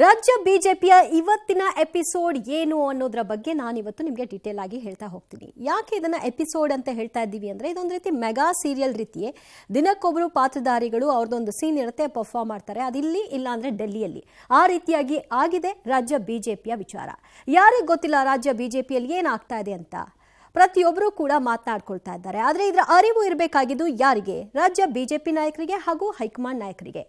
ರಾಜ್ಯ ಬಿಜೆಪಿಯ ಇವತ್ತಿನ ಎಪಿಸೋಡ್ ಏನು ಅನ್ನೋದರ ಬಗ್ಗೆ ನಾನು ಇವತ್ತು ನಿಮಗೆ ಡೀಟೇಲ್ ಆಗಿ ಹೇಳ್ತಾ ಹೋಗ್ತೀನಿ. ಯಾಕೆ ಇದನ್ನ ಎಪಿಸೋಡ್ ಅಂತ ಹೇಳ್ತಾ ಇದ್ದೀವಿ ಅಂದ್ರೆ ಇದೊಂದು ರೀತಿ ಮೆಗಾ ಸೀರಿಯಲ್ ರೀತಿಯೇ ದಿನಕ್ಕೊಬ್ಬರು ಪಾತ್ರಧಾರಿಗಳು ಅವ್ರದ್ದೊಂದು ಸೀನ್ ಇರುತ್ತೆ, ಪರ್ಫಾರ್ಮ್ ಮಾಡ್ತಾರೆ. ಅದಿಲ್ಲಿ ಇಲ್ಲ ಅಂದ್ರೆ ಡೆಲ್ಲಿಯಲ್ಲಿ ಆ ರೀತಿಯಾಗಿ ಆಗಿದೆ ರಾಜ್ಯ ಬಿಜೆಪಿಯ ವಿಚಾರ. ಯಾರಿಗೆ ಗೊತ್ತಿಲ್ಲ ರಾಜ್ಯ ಬಿಜೆಪಿಯಲ್ಲಿ ಏನಾಗ್ತಾ ಇದೆ ಅಂತ. ಪ್ರತಿಯೊಬ್ಬರು ಕೂಡ ಮಾತನಾಡ್ಕೊಳ್ತಾ ಇದ್ದಾರೆ. ಆದರೆ ಇದರ ಅರಿವು ಇರಬೇಕಾಗಿದ್ದು ಯಾರಿಗೆ? ರಾಜ್ಯ ಬಿಜೆಪಿ ನಾಯಕರಿಗೆ ಹಾಗೂ ಹೈಕಮಾಂಡ್ ನಾಯಕರಿಗೆ.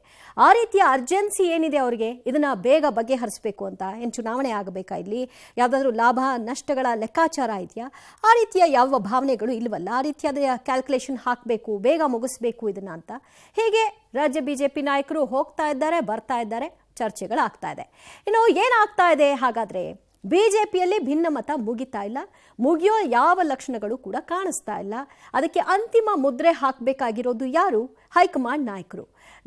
ಆ ರೀತಿಯ ಅರ್ಜೆನ್ಸಿ ಏನಿದೆ ಅವರಿಗೆ, ಇದನ್ನ ಬೇಗ ಬಗೆಹರಿಸಬೇಕು ಅಂತ. ಏನು ಚುನಾವಣೆ ಆಗಬೇಕಾ, ಇಲ್ಲಿ ಯಾವುದಾದ್ರೂ ಲಾಭ ನಷ್ಟಗಳ ಲೆಕ್ಕಾಚಾರ ಇದೆಯಾ? ಆ ರೀತಿಯ ಯಾವ ಭಾವನೆಗಳು ಇಲ್ವಲ್ಲ. ಆ ರೀತಿಯಾದ ಕ್ಯಾಲ್ಕುಲೇಷನ್ ಹಾಕಬೇಕು, ಬೇಗ ಮುಗಿಸ್ಬೇಕು ಇದನ್ನ ಅಂತ. ಹೇಗೆ ರಾಜ್ಯ ಬಿಜೆಪಿ ನಾಯಕರು ಹೋಗ್ತಾ ಇದ್ದಾರೆ, ಬರ್ತಾ ಇದ್ದಾರೆ, ಚರ್ಚೆಗಳಾಗ್ತಾ ಇದೆ. ಇನ್ನು ಏನಾಗ್ತಾ ಇದೆ ಹಾಗಾದ್ರೆ? ಬಿಜೆಪಿಯಲ್ಲಿ ಭಿನ್ನಮತ ಮುಗಿತಾ ಇಲ್ಲ, ಮುಗಿಯೋ ಯಾವ ಲಕ್ಷಣಗಳು ಕೂಡ ಕಾಣಿಸ್ತಾ ಇಲ್ಲ. ಅದಕ್ಕೆ ಅಂತಿಮ ಮುದ್ರೆ ಹಾಕಬೇಕಾಗಿರೋದು ಯಾರು? ಹೈಕಮಾಂಡ್ ನಾಯಕರು.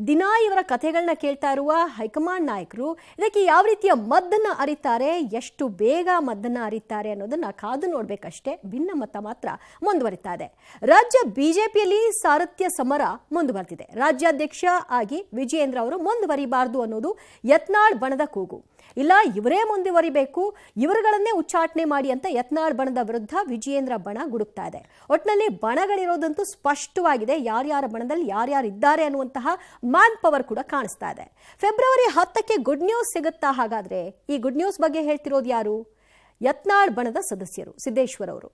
ದಿನ ಇವರ ಕಥೆಗಳನ್ನ ಕೇಳ್ತಾ ಇರುವ ಹೈಕಮಾಂಡ್ ನಾಯಕರು ಇದಕ್ಕೆ ಯಾವ ರೀತಿಯ ಮದ್ದನ್ನ ಅರಿತಾರೆ, ಎಷ್ಟು ಬೇಗ ಮದ್ದನ್ನ ಅರಿತಾರೆ ಅನ್ನೋದನ್ನ ಕಾದು ನೋಡ್ಬೇಕಷ್ಟೇ. ಭಿನ್ನಮತ ಮಾತ್ರ ಮುಂದುವರಿತಾ ಇದೆ. ರಾಜ್ಯ ಬಿಜೆಪಿಯಲ್ಲಿ ಸಾರಥ್ಯ ಸಮರ ಮುಂದುವರೆದಿದೆ. ರಾಜ್ಯಾಧ್ಯಕ್ಷ ಆಗಿ ವಿಜಯೇಂದ್ರ ಅವರು ಮುಂದುವರಿಬಾರದು ಅನ್ನೋದು ಯತ್ನಾಳ್ ಬಣದ ಕೂಗು. ಇಲ್ಲ, ಇವರೇ ಮುಂದುವರಿಬೇಕು, ಇವರುಗಳನ್ನೇ ಉಚ್ಚಾಟನೆ ಮಾಡಿ ಅಂತ ಯತ್ನಾಳ್ ಬಣದ ವಿರುದ್ಧ ವಿಜಯೇಂದ್ರ ಬಣ ಗುಡುಕ್ತಾ ಇದೆ. ಒಟ್ಟಿನಲ್ಲಿ ಬಣಗಳಿರೋದಂತೂ ಸ್ಪಷ್ಟವಾಗಿದೆ. ಯಾರ್ಯಾರ ಬಣದಲ್ಲಿ ಯಾರ್ಯಾರು ಇದ್ದಾರೆ ಅನ್ನುವಂತಹ ಮ್ಯಾನ್ ಪವರ್ ಕೂಡ ಕಾಣಿಸ್ತಾ ಇದೆ. ಫೆಬ್ರವರಿ 10ಕ್ಕೆ ಗುಡ್ ನ್ಯೂಸ್ ಸಿಗುತ್ತಾ? ಹಾಗಾದ್ರೆ ಈ ಗುಡ್ ನ್ಯೂಸ್ ಬಗ್ಗೆ ಹೇಳ್ತಿರೋದು ಯಾರು? ಯತ್ನಾಳ್ ಬಣದ ಸದಸ್ಯರು ಸಿದ್ದೇಶ್ವರ್ ಅವರು.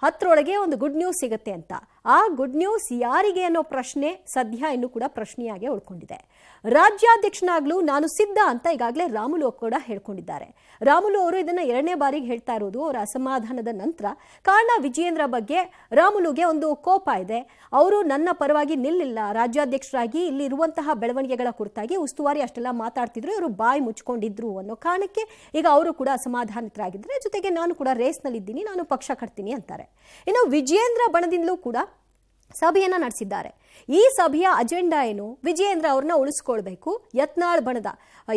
10ರೊಳಗೆ ಒಂದು ಗುಡ್ ನ್ಯೂಸ್ ಸಿಗುತ್ತೆ ಅಂತ. ಆ ಗುಡ್ ನ್ಯೂಸ್ ಯಾರಿಗೆ ಅನ್ನೋ ಪ್ರಶ್ನೆ ಸದ್ಯ ಇನ್ನೂ ಕೂಡ ಪ್ರಶ್ನೆಯಾಗಿ ಉಳ್ಕೊಂಡಿದೆ. ರಾಜ್ಯಾಧ್ಯಕ್ಷನಾಗ್ಲೂ ನಾನು ಸಿದ್ಧ ಅಂತ ಈಗಾಗಲೇ ರಾಮುಲು ಕೂಡ ಹೇಳ್ಕೊಂಡಿದ್ದಾರೆ. ರಾಮುಲು ಅವರು ಇದನ್ನ 2ನೇ ಬಾರಿಗೆ ಹೇಳ್ತಾ ಇರೋದು ಅವರ ಅಸಮಾಧಾನದ ನಂತರ. ಕಾರಣ ವಿಜಯೇಂದ್ರ ಬಗ್ಗೆ ರಾಮುಲುಗೆ ಒಂದು ಕೋಪ ಇದೆ. ಅವರು ನನ್ನ ಪರವಾಗಿ ನಿಲ್ಲಿಲ್ಲ, ರಾಜ್ಯಾಧ್ಯಕ್ಷರಾಗಿ ಇಲ್ಲಿ ಇರುವಂತಹ ಬೆಳವಣಿಗೆಗಳ ಕುರಿತಾಗಿ ಉಸ್ತುವಾರಿ ಅಷ್ಟೆಲ್ಲ ಮಾತಾಡ್ತಿದ್ರು, ಇವರು ಬಾಯಿ ಮುಚ್ಕೊಂಡಿದ್ರು ಅನ್ನೋ ಕಾರಣಕ್ಕೆ ಈಗ ಅವರು ಕೂಡ ಅಸಮಾಧಾನಿತರಾಗಿದ್ದಾರೆ. ಜೊತೆಗೆ ನಾನು ಕೂಡ ರೇಸ್ನಲ್ಲಿದ್ದೀನಿ, ನಾನು ಪಕ್ಷ ಕಟ್ತೀನಿ ಅಂತಾರೆ. ಇನ್ನು ವಿಜಯೇಂದ್ರ ಬಣದಿಂದಲೂ ಕೂಡ ಸಭೆಯನ್ನ ನಡೆಸಿದ್ದಾರೆ. ಈ ಸಭೆಯ ಅಜೆಂಡಾ ಏನು? ವಿಜಯೇಂದ್ರ ಅವ್ರನ್ನ ಉಳಿಸ್ಕೊಳ್ಬೇಕು, ಯತ್ನಾಳ್ ಬಣದ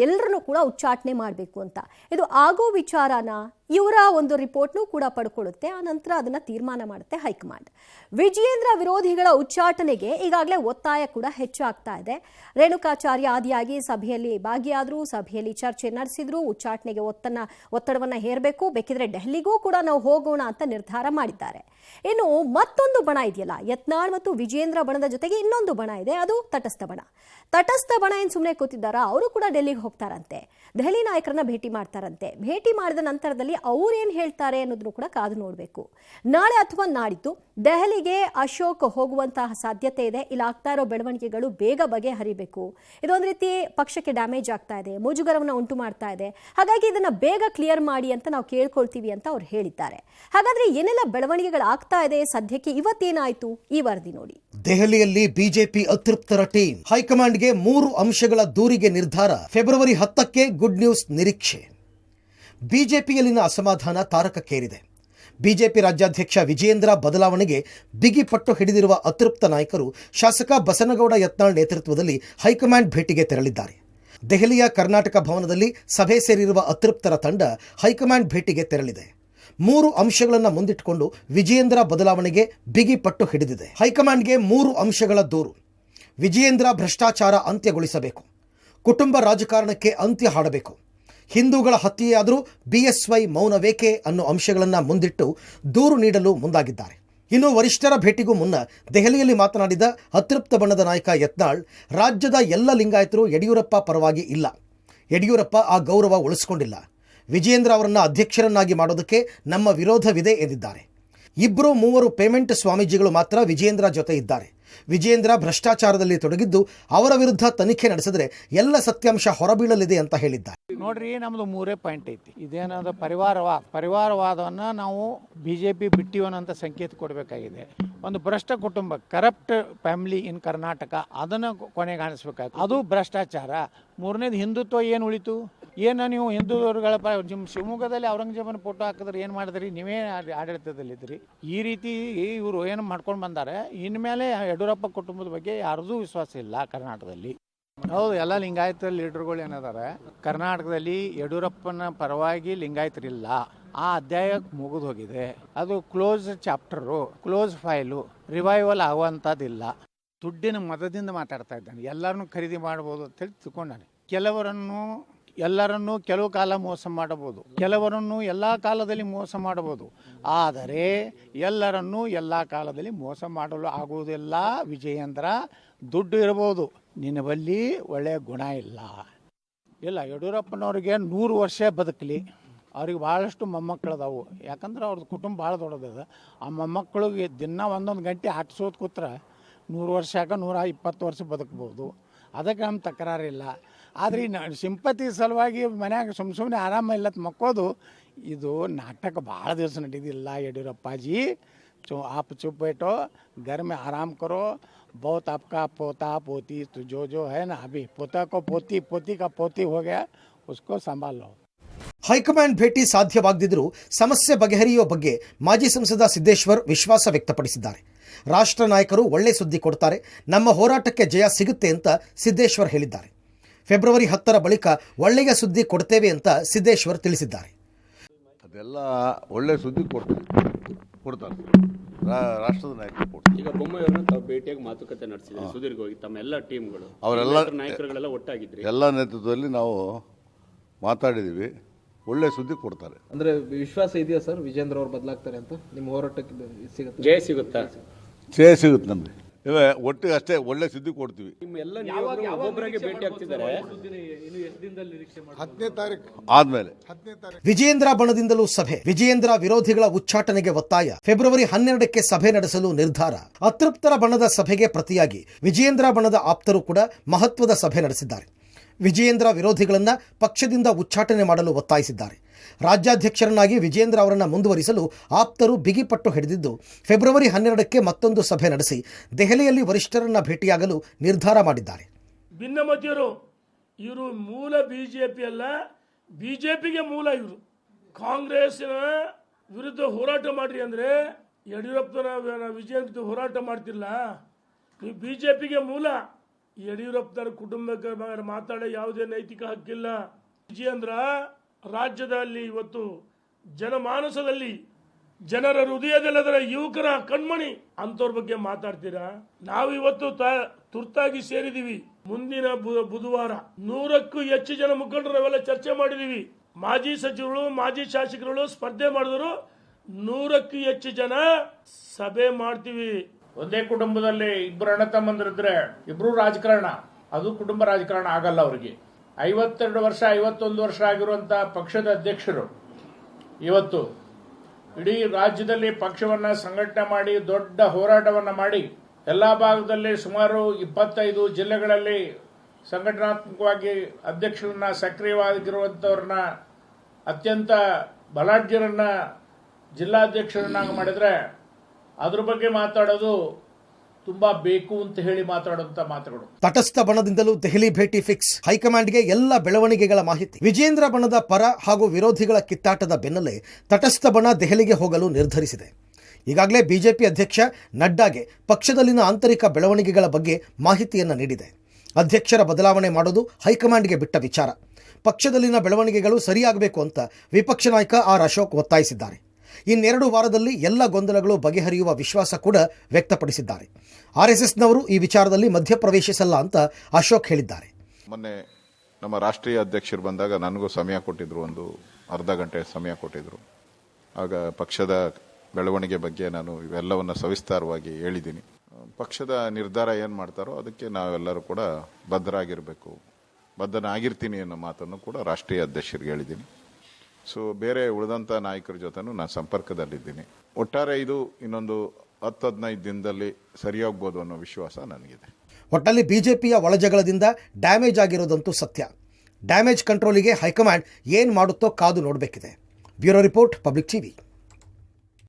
ಎಲ್ಲರನ್ನೂ ಕೂಡ ಉಚ್ಚಾಟನೆ ಮಾಡಬೇಕು ಅಂತ. ಇದು ಆಗೋ ವಿಚಾರನ ಇವರ ಒಂದು ರಿಪೋರ್ಟ್ನೂ ಕೂಡ ಪಡ್ಕೊಳ್ಳುತ್ತೆ. ಆ ನಂತರ ಅದನ್ನ ತೀರ್ಮಾನ ಮಾಡುತ್ತೆ ಹೈಕಮಾಂಡ್. ವಿಜಯೇಂದ್ರ ವಿರೋಧಿಗಳ ಉಚ್ಚಾಟನೆಗೆ ಈಗಾಗಲೇ ಒತ್ತಾಯ ಕೂಡ ಹೆಚ್ಚಾಗ್ತಾ ಇದೆ. ರೇಣುಕಾಚಾರ್ಯ ಆದಿಯಾಗಿ ಸಭೆಯಲ್ಲಿ ಭಾಗಿಯಾದ್ರು, ಸಭೆಯಲ್ಲಿ ಚರ್ಚೆ ನಡೆಸಿದ್ರು, ಉಚ್ಚಾಟನೆಗೆ ಒತ್ತಡವನ್ನ ಹೇರಬೇಕು, ಬೇಕಿದ್ರೆ ಡೆಲ್ಲಿಗೂ ಕೂಡ ನಾವು ಹೋಗೋಣ ಅಂತ ನಿರ್ಧಾರ ಮಾಡಿದ್ದಾರೆ. ಇನ್ನು ಮತ್ತೊಂದು ಬಣ ಇದೆಯಲ್ಲ, ಯತ್ನಾಳ್ ಮತ್ತು ವಿಜಯೇಂದ್ರ ಬಣದ ಜೊತೆಗೆ ಇನ್ನೊಂದು ಬಣ ಇದೆ, ಅದು ತಟಸ್ಥ ಬಣ. ತಟಸ್ಥ ಬಣ ಏನ್ ಸುಮ್ಮನೆ ಕೂತಿದ್ದಾರಾ? ಅವರು ಕೂಡ ಡೆಲ್ಲಿಗೆ ಹೋಗ್ತಾರಂತೆ, ದೆಹಲಿ ನಾಯಕರನ್ನ ಭೇಟಿ ಮಾಡ್ತಾರಂತೆ. ಭೇಟಿ ಮಾಡಿದ ನಂತರದಲ್ಲಿ ಅವ್ರೇನ್ ಹೇಳ್ತಾರೆ ಅನ್ನೋದನ್ನು ಕೂಡ ಕಾದು ನೋಡಬೇಕು. ನಾಳೆ ಅಥವಾ ನಾಡಿದ್ದು ದೆಹಲಿಗೆ ಅಶೋಕ್ ಹೋಗುವಂತಹ ಸಾಧ್ಯತೆ ಇದೆ. ಇಲ್ಲಿ ಆಗ್ತಾ ಇರೋ ಬೆಳವಣಿಗೆಗಳು ಬೇಗ ಬಗೆಹರಿಬೇಕು. ಇದೊಂದು ರೀತಿ ಪಕ್ಷಕ್ಕೆ ಡ್ಯಾಮೇಜ್ ಆಗ್ತಾ ಇದೆ, ಮುಜುಗರವನ್ನು ಉಂಟು ಮಾಡ್ತಾ ಇದೆ. ಹಾಗಾಗಿ ಇದನ್ನ ಬೇಗ ಕ್ಲಿಯರ್ ಮಾಡಿ ಅಂತ ನಾವು ಕೇಳ್ಕೊಳ್ತೀವಿ ಅಂತ ಅವ್ರು ಹೇಳಿದ್ದಾರೆ. ಹಾಗಾದ್ರೆ ಏನೆಲ್ಲ ಬೆಳವಣಿಗೆಗಳಾಗ್ತಾ ಇದೆ ಸದ್ಯಕ್ಕೆ? ಇವತ್ತೇನಾಯ್ತು ಈ ವರದಿ ನೋಡಿ. ದೆಹಲಿಯಲ್ಲಿ ಬಿಜೆಪಿ ಅತೃಪ್ತರ ಟೀಮ್. ಹೈಕಮಾಂಡ್ಗೆ 3 ಅಂಶಗಳ ದೂರಿಗೆ ನಿರ್ಧಾರ. ಫೆಬ್ರವರಿ 10ಕ್ಕೆ ಗುಡ್ ನ್ಯೂಸ್ ನಿರೀಕ್ಷೆ. ಬಿಜೆಪಿಯಲ್ಲಿನ ಅಸಮಾಧಾನ ತಾರಕಕ್ಕೇರಿದೆ. ಬಿಜೆಪಿ ರಾಜ್ಯಾಧ್ಯಕ್ಷ ವಿಜಯೇಂದ್ರ ಬದಲಾವಣೆಗೆ ಬಿಗಿ ಪಟ್ಟು ಹಿಡಿದಿರುವ ಅತೃಪ್ತ ನಾಯಕರು ಶಾಸಕ ಬಸನಗೌಡ ಯತ್ನಾಳ್ ನೇತೃತ್ವದಲ್ಲಿ ಹೈಕಮಾಂಡ್ ಭೇಟಿಗೆ ತೆರಳಿದ್ದಾರೆ. ದೆಹಲಿಯ ಕರ್ನಾಟಕ ಭವನದಲ್ಲಿ ಸಭೆ ಸೇರಿರುವ ಅತೃಪ್ತರ ತಂಡ ಹೈಕಮಾಂಡ್ ಭೇಟಿಗೆ ತೆರಳಿದೆ. 3 ಅಂಶಗಳನ್ನು ಮುಂದಿಟ್ಟುಕೊಂಡು ವಿಜಯೇಂದ್ರ ಬದಲಾವಣೆಗೆ ಬಿಗಿ ಪಟ್ಟು ಹಿಡಿದಿದೆ. ಹೈಕಮಾಂಡ್ಗೆ 3 ಅಂಶಗಳ ದೂರು. ವಿಜಯೇಂದ್ರ ಭ್ರಷ್ಟಾಚಾರ ಅಂತ್ಯಗೊಳಿಸಬೇಕು, ಕುಟುಂಬ ರಾಜಕಾರಣಕ್ಕೆ ಅಂತ್ಯ ಹಾಡಬೇಕು, ಹಿಂದೂಗಳ ಹತ್ಯೆಯಾದರೂ ಬಿಎಸ್ವೈ ಮೌನವೇಕೆ ಅನ್ನೋ ಅಂಶಗಳನ್ನು ಮುಂದಿಟ್ಟು ದೂರು ನೀಡಲು ಮುಂದಾಗಿದ್ದಾರೆ. ಇನ್ನು ವರಿಷ್ಠರ ಭೇಟಿಗೂ ಮುನ್ನ ದೆಹಲಿಯಲ್ಲಿ ಮಾತನಾಡಿದ ಅತೃಪ್ತ ಬಣದ ನಾಯಕ ಯತ್ನಾಳ್, ರಾಜ್ಯದ ಎಲ್ಲ ಲಿಂಗಾಯತರು ಯಡಿಯೂರಪ್ಪ ಪರವಾಗಿ ಇಲ್ಲ, ಯಡಿಯೂರಪ್ಪ ಆ ಗೌರವ ಉಳಿಸಿಕೊಂಡಿಲ್ಲ, ವಿಜಯೇಂದ್ರ ಅವರನ್ನ ಅಧ್ಯಕ್ಷರನ್ನಾಗಿ ಮಾಡೋದಕ್ಕೆ ನಮ್ಮ ವಿರೋಧವಿದೆ ಎಂದಿದ್ದಾರೆ. 2-3 ಪೇಮೆಂಟ್ ಸ್ವಾಮೀಜಿಗಳು ಮಾತ್ರ ವಿಜಯೇಂದ್ರ ಜೊತೆ ಇದ್ದಾರೆ. ವಿಜಯೇಂದ್ರ ಭ್ರಷ್ಟಾಚಾರದಲ್ಲಿ ತೊಡಗಿದ್ದು ಅವರ ವಿರುದ್ಧ ತನಿಖೆ ನಡೆಸಿದ್ರೆ ಎಲ್ಲ ಸತ್ಯಾಂಶ ಹೊರಬೀಳಲಿದೆ ಅಂತ ಹೇಳಿದ್ದಾರೆ. ನೋಡ್ರಿ, ನಮ್ದು 3 ಪಾಯಿಂಟ್ ಐತಿ. ಇದೇನಾದ ಪರಿವಾರವಾದವನ್ನ ನಾವು ಬಿಜೆಪಿ ಬಿಟ್ಟಿವನಂತ ಸಂಕೇತ ಕೊಡಬೇಕಾಗಿದೆ. ಒಂದು ಭ್ರಷ್ಟ ಕುಟುಂಬ, ಕರಪ್ಟ್ ಫ್ಯಾಮಿಲಿ ಇನ್ ಕರ್ನಾಟಕ, ಅದನ್ನು ಕೊನೆಗಾಣಿಸ್ಬೇಕಾಗಿ, ಅದು ಭ್ರಷ್ಟಾಚಾರ. 3ನೇದು ಹಿಂದುತ್ವ. ಏನು ಉಳಿತು? ಏನು ನೀವು ಹಿಂದೂಗಳ ನಿಮ್ಮ ಶಿವಮೊಗ್ಗದಲ್ಲಿ ಔರಂಗಜೇಬನ ಫೋಟೋ ಹಾಕಿದ್ರೆ ಏನು ಮಾಡಿದ್ರಿ? ನೀವೇ ಆಡಳಿತದಲ್ಲಿದ್ರಿ. ಈ ರೀತಿ ಇವರು ಏನು ಮಾಡ್ಕೊಂಡು ಬಂದಾರೆ. ಇನ್ಮೇಲೆ ಯಡಿಯೂರಪ್ಪ ಕುಟುಂಬದ ಬಗ್ಗೆ ಯಾರ್ದೂ ವಿಶ್ವಾಸ ಇಲ್ಲ ಕರ್ನಾಟಕದಲ್ಲಿ. ಹೌದು, ಎಲ್ಲ ಲಿಂಗಾಯತ ಲೀಡರ್ಗಳು ಏನಿದ್ದಾರೆ ಕರ್ನಾಟಕದಲ್ಲಿ, ಯಡಿಯೂರಪ್ಪನ ಪರವಾಗಿ ಲಿಂಗಾಯತರಿಲ್ಲ. ಆ ಅಧ್ಯಾಯ ಮುಗಿದು ಹೋಗಿದೆ. ಅದು close chapter, close file, revival ಆಗುವಂಥದ್ದಿಲ್ಲ. ದುಡ್ಡಿನ ಮದದಿಂದ ಮಾತಾಡ್ತಾ ಇದ್ದಾನೆ. ಎಲ್ಲರನ್ನೂ ಖರೀದಿ ಮಾಡ್ಬೋದು ಅಂತೇಳಿ ತಿಳ್ಕೊಂಡಾನೆ. ಕೆಲವರನ್ನು ಎಲ್ಲರನ್ನೂ ಕೆಲವು ಕಾಲ ಮೋಸ ಮಾಡಬಹುದು, ಕೆಲವರನ್ನು ಎಲ್ಲ ಕಾಲದಲ್ಲಿ ಮೋಸ ಮಾಡಬಹುದು. ಆದರೆ ಎಲ್ಲರನ್ನೂ ಎಲ್ಲ ಕಾಲದಲ್ಲಿ ಮೋಸ ಮಾಡಲು ಆಗುವುದಿಲ್ಲ. ವಿಜಯೇಂದ್ರ, ದುಡ್ಡು ಇರಬಹುದು, ನಿನ್ನ ಬಳಿ ಒಳ್ಳೆಯ ಗುಣ ಇಲ್ಲ. ಯಡಿಯೂರಪ್ಪನವ್ರಿಗೆ 100 ವರ್ಷ ಬದುಕಲಿ. ಅವ್ರಿಗೆ ಭಾಳಷ್ಟು ಮೊಮ್ಮಕ್ಕಳದಾವು. ಯಾಕಂದ್ರೆ ಅವ್ರದ್ದು ಕುಟುಂಬ ಭಾಳ ದೊಡ್ಡದದ. ಆ ಮೊಮ್ಮಕ್ಕಳಿಗೆ ದಿನ ಒಂದೊಂದು ಗಂಟೆ ಆಟಿಸೋದು ಕೂತ್ರೆ 100 ವರ್ಷ 120 ವರ್ಷ ಬದುಕ್ಬೋದು. ಅದಕ್ಕೆ ನಮ್ಮ ತಕರಾರಿಲ್ಲ. ಆದರೆ ಸಿಂಪತಿ ಸಲುವಾಗಿ ಮನ್ಯಾಗ ಸುಮ್ಮನೆ ಆರಾಮ ಇಲ್ಲತ್ ಮಕ್ಕೋದು, ಇದು ನಾಟಕ ಭಾಳ ದಿವಸ ನಡೆದಿಲ್ಲ. ಯಡಿಯೂರಪ್ಪಾಜಿ आप चुप बैठो, घर में आराम करो. बहुत आपका पोता पोती तो जो है ना, अभी पोता को पोती का पोती हो गया, उसको संभालो. ಹೈಕಮಾಂಡ್ ಭೇಟಿ ಸಾಧ್ಯವಾಗದಿದ್ದರೂ ಸಮಸ್ಯೆ ಬಗೆಹರಿಯುವ ಬಗ್ಗೆ ಮಾಜಿ ಸಂಸದ ಸಿದ್ದೇಶ್ವರ್ ವಿಶ್ವಾಸ ವ್ಯಕ್ತಪಡಿಸಿದ್ದಾರೆ. ರಾಷ್ಟ್ರ ನಾಯಕರು ಒಳ್ಳೆ ಸುದ್ದಿ ಕೊಡ್ತಾರೆ, ನಮ್ಮ ಹೋರಾಟಕ್ಕೆ ಜಯ ಸಿಗುತ್ತೆ ಅಂತ ಸಿದ್ದೇಶ್ವರ್ ಹೇಳಿದ್ದಾರೆ. ಫೆಬ್ರವರಿ 10 ಬಳಿಕ ಒಳ್ಳೆಯ ಸುದ್ದಿ ಕೊಡ್ತೇವೆ ಅಂತ ಸಿದ್ದೇಶ್ವರ್ ತಿಳಿಸಿದ್ದಾರೆ. ಅದೆಲ್ಲ ಒಳ್ಳೆ ಸುದ್ದಿ ಕೊಡ್ತಾರೆ ರಾಷ್ಟ್ರದ ನಾಯಕರು ಕೊಡ್ತಾರೆ. ಈಗ ಬೊಮ್ಮಾಯಿಯವ್ರನ್ನ ತಾವು ಭೇಟಿಯಾಗಿ ಮಾತುಕತೆ ನಡೆಸಿದ್ದಾರೆ ಸುದೀರ್ಘವಾಗಿ, ತಮ್ಮ ಎಲ್ಲ ಟೀಮ್ಗಳು, ಅವರೆಲ್ಲ ನಾಯಕರುಗಳೆಲ್ಲ ಒಟ್ಟಾಗಿದ್ರಿ. ಎಲ್ಲ ನೇತೃತ್ವದಲ್ಲಿ ನಾವು ಮಾತಾಡಿದ್ದೀವಿ, ಒಳ್ಳೆ ಸುದ್ದಿ ಕೊಡ್ತಾರೆ. ಅಂದ್ರೆ ವಿಶ್ವಾಸ ಇದೆಯಾ ಸರ್ ವಿಜೇಂದ್ರ ಅವರು ಬದಲಾಗ್ತಾರೆ ಅಂತ? ನಿಮ್ಮ ಹೋರಾಟಕ್ಕೆ ಸಿಗುತ್ತೆ ಜಯ ಸಿಗುತ್ತಾ? ಜಯ ಸಿಗುತ್ತೆ ನಮಗೆ. ಇವೆ ಒಟ್ಟಿಗೆ ಅಷ್ಟೇ ಒಳ್ಳೆ ಸುದ್ದಿ ಕೊಡ್ತೀವಿ. ನಿಮ್ಮೆಲ್ಲ ಒಬ್ಬೊಬ್ಬರಾಗಿ ಭೇಟಿ ಆಗ್ತಿದ್ದಾರೆ. 10ನೇ ತಾರೀಕು ಆದ್ಮೇಲೆ ವಿಜಯೇಂದ್ರ ಬಣದಿಂದಲೂ ಸಭೆ, ವಿಜಯೇಂದ್ರ ವಿರೋಧಿಗಳ ಉಚ್ಚಾಟನೆಗೆ ಒತ್ತಾಯ. ಫೆಬ್ರವರಿ 12ಕ್ಕೆ ಸಭೆ ನಡೆಸಲು ನಿರ್ಧಾರ. ಅತೃಪ್ತರ ಬಣದ ಸಭೆಗೆ ಪ್ರತಿಯಾಗಿ ವಿಜಯೇಂದ್ರ ಬಣದ ಆಪ್ತರು ಕೂಡ ಮಹತ್ವದ ಸಭೆ ನಡೆಸಿದ್ದಾರೆ. ವಿಜಯೇಂದ್ರ ವಿರೋಧಿಗಳನ್ನ ಪಕ್ಷದಿಂದ ಉಚ್ಚಾಟನೆ ಮಾಡಲು ಒತ್ತಾಯಿಸಿದ್ದಾರೆ. ರಾಜ್ಯಾಧ್ಯಕ್ಷರನ್ನಾಗಿ ವಿಜಯೇಂದ್ರ ಅವರನ್ನು ಮುಂದುವರಿಸಲು ಆಪ್ತರು ಬಿಗಿಪಟ್ಟು ಹಿಡಿದಿದ್ದು, ಫೆಬ್ರವರಿ 12ಕ್ಕೆ ಮತ್ತೊಂದು ಸಭೆ ನಡೆಸಿ ದೆಹಲಿಯಲ್ಲಿ ವರಿಷ್ಠರನ್ನ ಭೇಟಿಯಾಗಲು ನಿರ್ಧಾರ ಮಾಡಿದ್ದಾರೆ. ಭಿನ್ನಮತೀಯರು ಇವರು ಮೂಲ ಬಿಜೆಪಿ ಅಲ್ಲ, ಬಿಜೆಪಿಗೆ ಮೂಲ. ಇವರು ಕಾಂಗ್ರೆಸ್ನ ವಿರುದ್ಧ ಹೋರಾಟ ಮಾಡ್ರಿ ಅಂದ್ರೆ ಯಡಿಯೂರಪ್ಪನ ವಿಜಯೇಂದ್ರ ಹೋರಾಟ ಮಾಡ್ತಿಲ್ಲ. ನೀವು ಬಿಜೆಪಿಗೆ ಮೂಲ. ಯಡಿಯೂರಪ್ಪನವರ ಕುಟುಂಬಕ್ಕೆ ಮಾತಾಡೋ ಯಾವುದೇ ನೈತಿಕ ಹಕ್ಕಿಲ್ಲ. ವಿಜಯೇಂದ್ರ ರಾಜ್ಯದಲ್ಲಿ ಇವತ್ತು ಜನಮಾನಸದಲ್ಲಿ, ಜನರ ಹೃದಯದಲ್ಲದರ ಯುವಕರ ಕಣ್ಮಣಿ, ಅಂಥವ್ರ ಬಗ್ಗೆ ಮಾತಾಡ್ತೀರಾ? ನಾವು ಇವತ್ತು ತುರ್ತಾಗಿ ಸೇರಿದೀವಿ. ಮುಂದಿನ ಬುಧವಾರ 100ಕ್ಕೂ ಹೆಚ್ಚು ಜನ ಮುಖಂಡರು ನಾವೆಲ್ಲ ಚರ್ಚೆ ಮಾಡಿದೀವಿ. ಮಾಜಿ ಸಚಿವರು, ಮಾಜಿ ಶಾಸಕರು ಸ್ಪರ್ಧೆ ಮಾಡಿದ್ರು. 100ಕ್ಕೂ ಹೆಚ್ಚು ಜನ ಸಭೆ ಮಾಡ್ತೀವಿ. ಒಂದೇ ಕುಟುಂಬದಲ್ಲಿ ಇಬ್ಬರು ಅಣ್ಣ ತಮ್ಮಂದಿರಿದ್ರೆ ಇಬ್ರು ರಾಜಕಾರಣ, ಅದು ಕುಟುಂಬ ರಾಜಕಾರಣ ಆಗಲ್ಲ. ಅವರಿಗೆ 52 ವರ್ಷ 51 ವರ್ಷ ಆಗಿರುವಂತ ಪಕ್ಷದ ಅಧ್ಯಕ್ಷರು ಇವತ್ತು ಇಡೀ ರಾಜ್ಯದಲ್ಲಿ ಪಕ್ಷವನ್ನ ಸಂಘಟನೆ ಮಾಡಿ ದೊಡ್ಡ ಹೋರಾಟವನ್ನ ಮಾಡಿ ಎಲ್ಲಾ ಭಾಗದಲ್ಲಿ ಸುಮಾರು 25 ಜಿಲ್ಲೆಗಳಲ್ಲಿ ಸಂಘಟನಾತ್ಮಕವಾಗಿ ಅಧ್ಯಕ್ಷರನ್ನ ಸಕ್ರಿಯವಾಗಿರುವಂತವ್ರನ್ನ ಅತ್ಯಂತ ಬಲಾಢ್ಯರನ್ನ ಜಿಲ್ಲಾಧ್ಯಕ್ಷರನ್ನಾಗಿ ಮಾಡಿದ್ರೆ ಅದ್ರ ಬಗ್ಗೆ ಮಾತಾಡೋದು ತುಂಬಾ ಬೇಕು ಅಂತ ಹೇಳಿ ಮಾತಾಡುವಂತ ಮಾತುಗಳು. ತಟಸ್ಥ ಬಣದಿಂದಲೂ ದೆಹಲಿ ಭೇಟಿ ಫಿಕ್ಸ್. ಹೈಕಮಾಂಡ್ಗೆ ಎಲ್ಲ ಬೆಳವಣಿಗೆಗಳ ಮಾಹಿತಿ. ವಿಜಯೇಂದ್ರ ಬಣದ ಪರ ಹಾಗೂ ವಿರೋಧಿಗಳ ಕಿತ್ತಾಟದ ಬೆನ್ನಲ್ಲೇ ತಟಸ್ಥ ಬಣ ದೆಹಲಿಗೆ ಹೋಗಲು ನಿರ್ಧರಿಸಿದೆ. ಈಗಾಗಲೇ ಬಿಜೆಪಿ ಅಧ್ಯಕ್ಷ ನಡ್ಡಾಗೆ ಪಕ್ಷದಲ್ಲಿನ ಆಂತರಿಕ ಬೆಳವಣಿಗೆಗಳ ಬಗ್ಗೆ ಮಾಹಿತಿಯನ್ನು ನೀಡಿದೆ. ಅಧ್ಯಕ್ಷರ ಬದಲಾವಣೆ ಮಾಡೋದು ಹೈಕಮಾಂಡ್ಗೆ ಬಿಟ್ಟ ವಿಚಾರ. ಪಕ್ಷದಲ್ಲಿನ ಬೆಳವಣಿಗೆಗಳು ಸರಿಯಾಗಬೇಕು ಅಂತ ವಿಪಕ್ಷ ನಾಯಕ ಆರ್ ಅಶೋಕ್ ಒತ್ತಾಯಿಸಿದ್ದಾರೆ. ಇನ್ನೆರಡು ವಾರದಲ್ಲಿ ಎಲ್ಲ ಗೊಂದಲಗಳು ಬಗೆಹರಿಯುವ ವಿಶ್ವಾಸ ಕೂಡ ವ್ಯಕ್ತಪಡಿಸಿದ್ದಾರೆ. ಆರ್ಎಸ್ಎಸ್ನವರು ಈ ವಿಚಾರದಲ್ಲಿ ಮಧ್ಯಪ್ರವೇಶಿಸಲ್ಲ ಅಂತ ಅಶೋಕ್ ಹೇಳಿದ್ದಾರೆ. ಮೊನ್ನೆ ನಮ್ಮ ರಾಷ್ಟ್ರೀಯ ಅಧ್ಯಕ್ಷರು ಬಂದಾಗ ನನಗೂ ಸಮಯ ಕೊಟ್ಟಿದ್ರು, ಒಂದು ಅರ್ಧ ಗಂಟೆ ಸಮಯ ಕೊಟ್ಟಿದ್ರು. ಆಗ ಪಕ್ಷದ ಬೆಳವಣಿಗೆ ಬಗ್ಗೆ ನಾನು ಇವೆಲ್ಲವನ್ನು ಸವಿಸ್ತಾರವಾಗಿ ಹೇಳಿದ್ದೀನಿ. ಪಕ್ಷದ ನಿರ್ಧಾರ ಏನು ಮಾಡ್ತಾರೋ ಅದಕ್ಕೆ ನಾವೆಲ್ಲರೂ ಕೂಡ ಬದ್ಧರಾಗಿರಬೇಕು, ಬದ್ಧನಾಗಿರ್ತೀನಿ ಅನ್ನೋ ಮಾತನ್ನು ಕೂಡ ರಾಷ್ಟ್ರೀಯ ಅಧ್ಯಕ್ಷರಿಗೆ ಹೇಳಿದ್ದೀನಿ. ಸೊ ಬೇರೆ ಉಳಿದಂಥ ನಾಯಕರ ಜೊತೆನೂ ನಾನು ಸಂಪರ್ಕದಲ್ಲಿದ್ದೀನಿ. ಒಟ್ಟಾರೆ ಇದು ಇನ್ನೊಂದು 10-15 ದಿನದಲ್ಲಿ ಸರಿಯಾಗ್ಬೋದು ಅನ್ನೋ ವಿಶ್ವಾಸ ನನಗಿದೆ. ಒಟ್ಟಲ್ಲಿ ಬಿಜೆಪಿಯ ಒಳಜಗಳದಿಂದ ಡ್ಯಾಮೇಜ್ ಆಗಿರೋದಂತೂ ಸತ್ಯ. ಡ್ಯಾಮೇಜ್ ಕಂಟ್ರೋಲಿಗೆ ಹೈಕಮಾಂಡ್ ಏನು ಮಾಡುತ್ತೋ ಕಾದು ನೋಡಬೇಕಿದೆ. Bureau report, public TV.